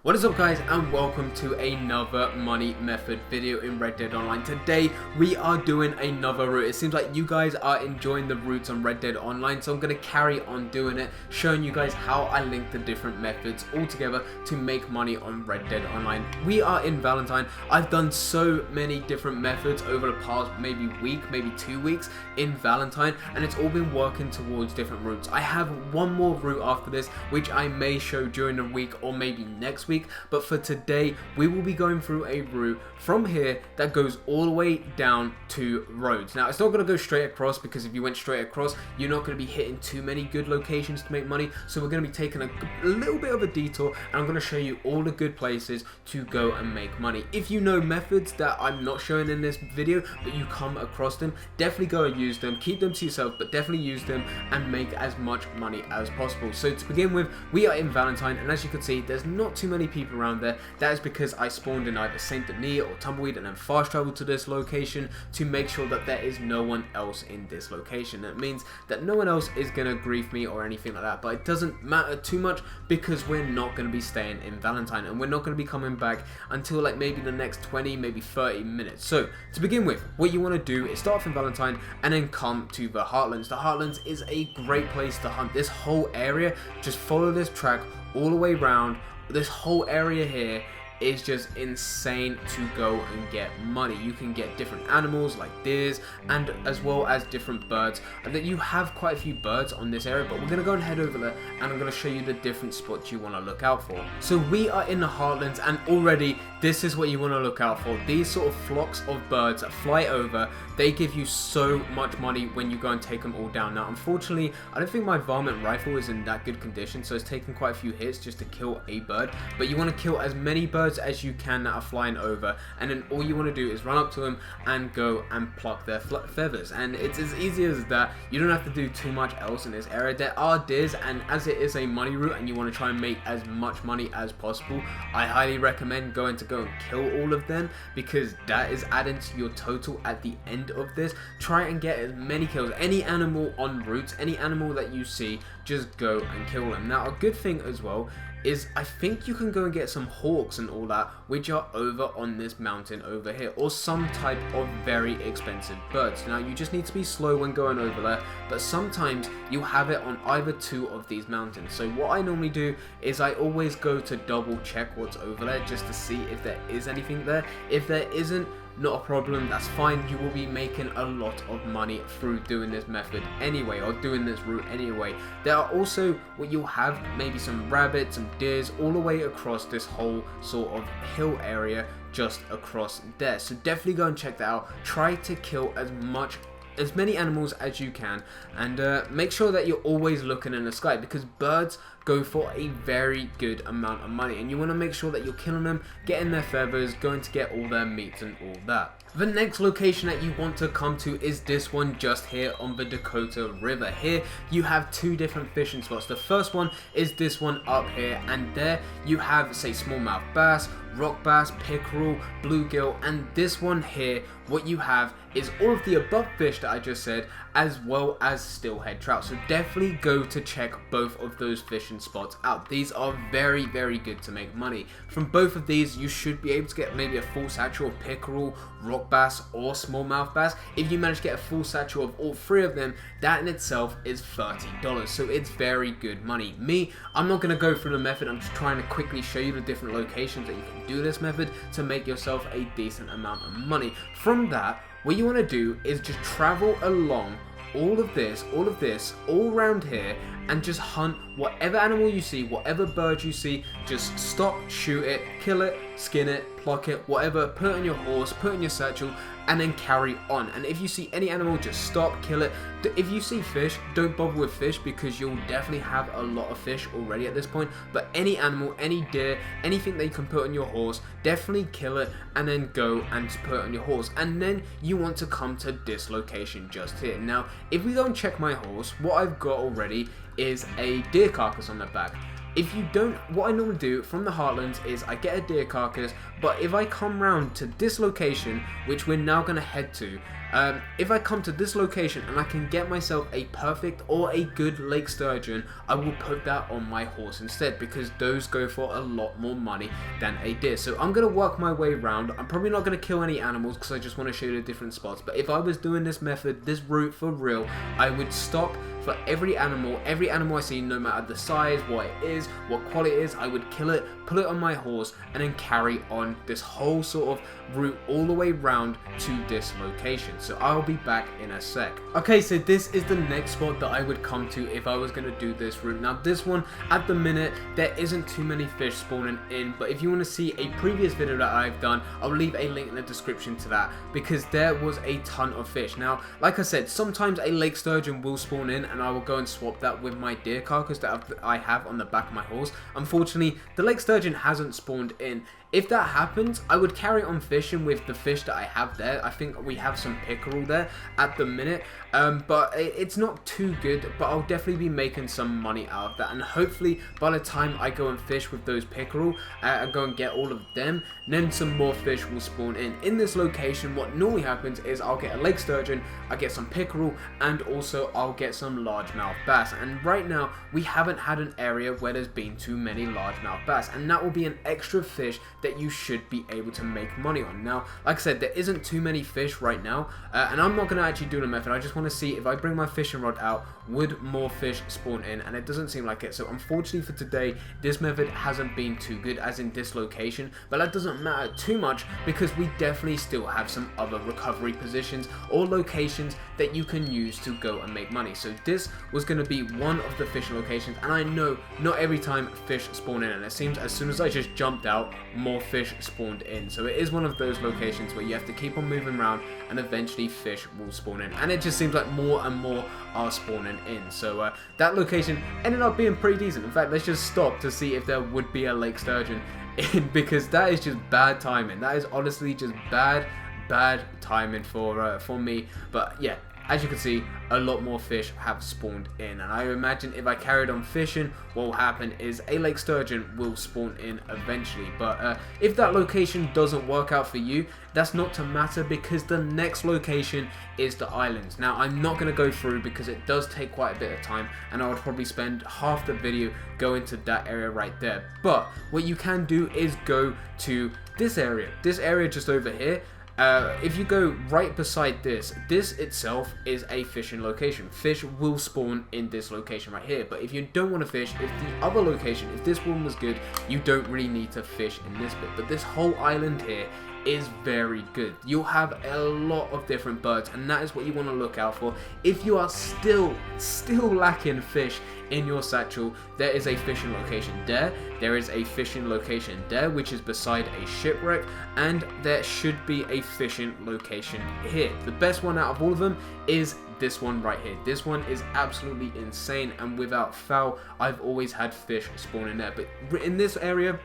What is up guys, and welcome to another money method video in Red Dead Online. Today we are doing another route. It seems like you guys are enjoying the routes on Red Dead Online, so I'm going to carry on doing it, showing you guys how I link the different methods all together to make money on Red Dead Online. We are in Valentine. I've done so many different methods over the past maybe week, maybe 2 weeks in Valentine, and it's all been working towards different routes. I have one more route after this which I may show during the week or maybe next week, but for today we will be going through a route from here that goes all the way down to Rhodes. Now it's not going to go straight across, because if you went straight across you're not going to be hitting too many good locations to make money, so we're going to be taking a little bit of a detour, and I'm going to show you all the good places to go and make money. If you know methods that I'm not showing in this video but you come across them, definitely go and use them. Keep them to yourself, but definitely use them and make as much money as possible. So to begin with, we are in Valentine, and as you can see there's not too many people around there. That is because I spawned in either Saint Denis or Tumbleweed and then fast traveled to this location to make sure that there is no one else in this location. That means that no one else is going to grief me or anything like that, but it doesn't matter too much because we're not going to be staying in Valentine, and we're not going to be coming back until like maybe the next 20, maybe 30 minutes. So to begin with, what you want to do is start off in Valentine and then come to the Heartlands. The Heartlands is a great place to hunt. This whole area, just follow this track all the way around. This whole area here is just insane to go and get money. You can get different animals like deers, and as well as different birds. And that you have quite a few birds on this area, but we're going to go and head over there and I'm going to show you the different spots you want to look out for. So we are in the Heartlands, and already this is what you want to look out for. These sort of flocks of birds that fly over, they give you so much money when you go and take them all down. Now unfortunately I don't think my varmint rifle is in that good condition, so it's taken quite a few hits just to kill a bird, but you want to kill as many birds as you can that are flying over, and then all you want to do is run up to them and go and pluck their feathers, and it's as easy as that. You don't have to do too much else in this area. There are deers, and as it is a money route and you want to try and make as much money as possible, I highly recommend go and kill all of them, because that is adding to your total at the end of this. Try and get as many kills. Any animal on routes, any animal that you see, just go and kill them. Now a good thing as well is I think you can go and get some hawks and all that, which are over on this mountain over here, or some type of very expensive birds. Now you just need to be slow when going over there, but sometimes you have it on either two of these mountains. So what I normally do is I always go to double check what's over there just to see if there is anything there. If there isn't, not a problem, that's fine. You will be making a lot of money through doing this method anyway, or doing this route anyway. There are also what you'll have, maybe some rabbits, some deers all the way across this whole sort of hill area just across there. So definitely go and check that out. Try to kill as many animals as you can, and make sure that you're always looking in the sky, because birds go for a very good amount of money, and you want to make sure that you're killing them, getting their feathers, going to get all their meats and all that. The next location that you want to come to is this one just here on the Dakota River. Here you have two different fishing spots. The first one is this one up here, and there you have, say, smallmouth bass, rock bass, pickerel, bluegill, and this one here, what you have is all of the above fish that I just said, as well as steelhead trout. So definitely go to check both of those fishing spots out. These are very, very good to make money. From both of these you should be able to get maybe a full satchel of pickerel, rock bass, or smallmouth bass. If you manage to get a full satchel of all three of them, that in itself is $30, so it's very good money. I'm not going to go through the method, I'm just trying to quickly show you the different locations that you can do this method to make yourself a decent amount of money. From that, what you want to do is just travel along all of this, all around here, and just hunt whatever animal you see, whatever bird you see. Just stop, shoot it, kill it, skin it, pluck it, whatever, put it on your horse, put it in your satchel, and then carry on. And if you see any animal, just stop, kill it. If you see fish, don't bother with fish, because you'll definitely have a lot of fish already at this point. But any animal, any deer, anything that you can put on your horse, definitely kill it and then go and put it on your horse. And then you want to come to this location just here. Now if we go and check my horse, what I've got already is a deer carcass on the back. if you don't, what I normally do from the Heartlands is I get a deer carcass, but if I come round to this location, which we're now going to head to, if I come to this location and I can get myself a perfect or a good lake sturgeon, I will put that on my horse instead, because those go for a lot more money than a deer. So I'm going to work my way around. I'm probably not going to kill any animals because I just want to show you the different spots, but if I was doing this method, this route for real, I would stop for every animal I see, no matter the size, what it is, what quality it is, I would kill it, put it on my horse, and then carry on this whole sort of route all the way round to this location. So I'll be back in a sec. Okay, so this is the next spot that I would come to if I was going to do this route. Now this one, at the minute, there isn't too many fish spawning in, but if you want to see a previous video that I've done, I'll leave a link in the description to that, because there was a ton of fish. Now, like I said, sometimes a lake sturgeon will spawn in, and I will go and swap that with my deer carcass that I have on the back of my horse. Unfortunately, the lake sturgeon hasn't spawned in. If that happens, I would carry on fishing with the fish that I have there. I think we have some pickerel there at the minute, but it's not too good, but I'll definitely be making some money out of that, and hopefully by the time I go and fish with those pickerel and go and get all of them, then some more fish will spawn in this location. What normally happens is I'll get a lake sturgeon, I get some pickerel, and also I'll get some largemouth bass. And right now we haven't had an area where there's been too many largemouth bass, and that will be an extra fish that you should be able to make money on. Now, like I said, there isn't too many fish right now, and I'm not going to actually do the method. I just want to see if I bring my fishing rod out, would more fish spawn in, and it doesn't seem like it. So unfortunately for today, this method hasn't been too good, as in this location, but that doesn't matter too much, because we definitely still have some other recovery positions or locations that you can use to go and make money. So this was going to be one of the fishing locations, and I know not every time fish spawn in, and it seems as soon as I just jumped out, more fish spawned in. So it is one of those locations where you have to keep on moving around, and eventually fish will spawn in, and it just seems like more and more are spawning in. So that location ended up being pretty decent. In fact, let's just stop to see if there would be a lake sturgeon in, because that is just bad timing. That is honestly just bad timing for me. But yeah, as you can see, a lot more fish have spawned in, and I imagine if I carried on fishing, what will happen is a lake sturgeon will spawn in eventually. But if that location doesn't work out for you, that's not to matter, because the next location is the islands. Now, I'm not going to go through because it does take quite a bit of time, and I would probably spend half the video going to that area right there. But what you can do is go to this area just over here. If you go right beside this itself is a fishing location. Fish will spawn in this location right here. But if you don't want to fish, if the other location, if this one was good, you don't really need to fish in this bit. But this whole island here is very good. You'll have a lot of different birds, and that is what you want to look out for. If you are still lacking fish in your satchel, there is a fishing location there. There is a fishing location there, which is beside a shipwreck, and there should be a fishing location here. The best one out of all of them is this one right here. This one is absolutely insane, and without foul, I've always had fish spawning there. But in this area,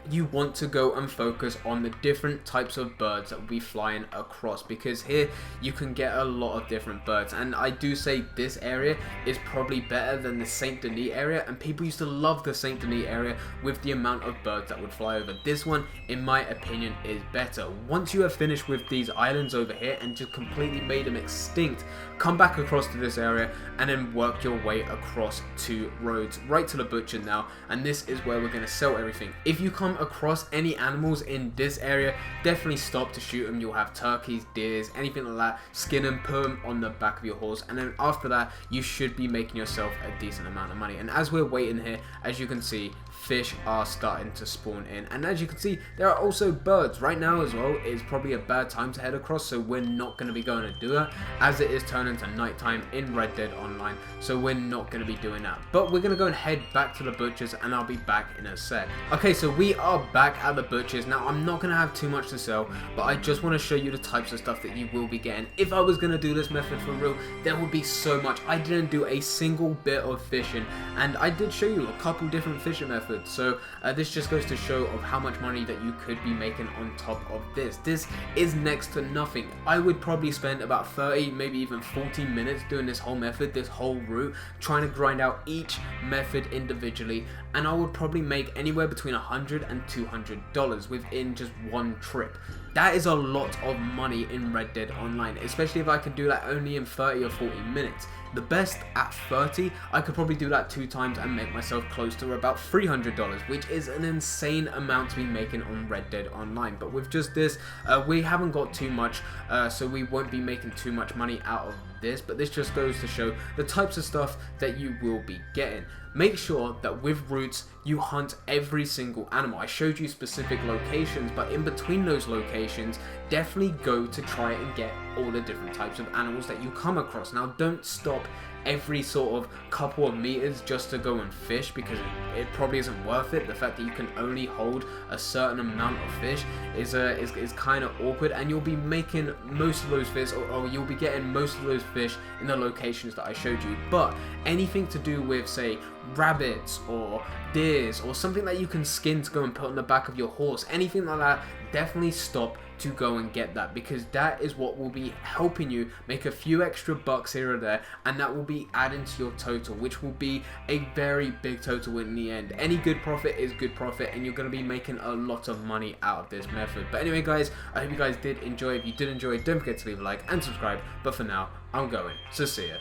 you want to go and focus on the different types of birds that will be flying across, because here you can get a lot of different birds. And I do say this area is probably better than the Saint Denis area, and people used to love the Saint Denis area with the amount of birds that would fly over. This one, in my opinion, is better. Once you have finished with these islands over here and just completely made them extinct, come back across to this area and then work your way across to roads right to the butcher now, and this is where we're going to sell everything. If you come across any animals in this area, definitely stop to shoot them. You'll have turkeys, deers, anything like that. Skin them, put them on the back of your horse, and then after that you should be making yourself a decent amount of money. And as we're waiting here, as you can see, fish are starting to spawn in, and as you can see, there are also birds right now as well. It's probably a bad time to head across, so we're not going to be going to do that, as it is turning to nighttime in Red Dead Online, so we're not going to be doing that. But we're going to go and head back to the butchers, and I'll be back in a sec. Okay, so we are back at the butchers. Now, I'm not going to have too much to sell, but I just want to show you the types of stuff that you will be getting. If I was going to do this method for real, there would be so much. I didn't do a single bit of fishing, and I did show you a couple different fishing methods method. So this just goes to show of how much money that you could be making on top of this. This is next to nothing. I would probably spend about 30, maybe even 40 minutes doing this whole method, this whole route, trying to grind out each method individually, and I would probably make anywhere between $100 and $200 within just one trip. That is a lot of money in Red Dead Online, especially if I could do that only in 30 or 40 minutes. The best at 30, I could probably do that 2 times and make myself close to about $300, which is an insane amount to be making on Red Dead Online. But with just this, we haven't got too much, so we won't be making too much money out of this, but this just goes to show the types of stuff that you will be getting. Make sure that with routes you hunt every single animal. I showed you specific locations, but in between those locations, definitely go to try and get all the different types of animals that you come across. Now, don't stop every sort of couple of meters just to go and fish, because it probably isn't worth it. The fact that you can only hold a certain amount of fish is kind of awkward, and you'll be making most of those fish, or you'll be getting most of those fish in the locations that I showed you. But anything to do with, say, rabbits or deers or something that you can skin to go and put on the back of your horse, anything like that, definitely stop to go and get that, because that is what will be helping you make a few extra bucks here or there, and that will be adding to your total, which will be a very big total in the end. Any good profit is good profit, and you're going to be making a lot of money out of this method. But anyway guys, I hope you guys did enjoy. If you did enjoy, don't forget to leave a like and subscribe, but for now I'm going, so see ya.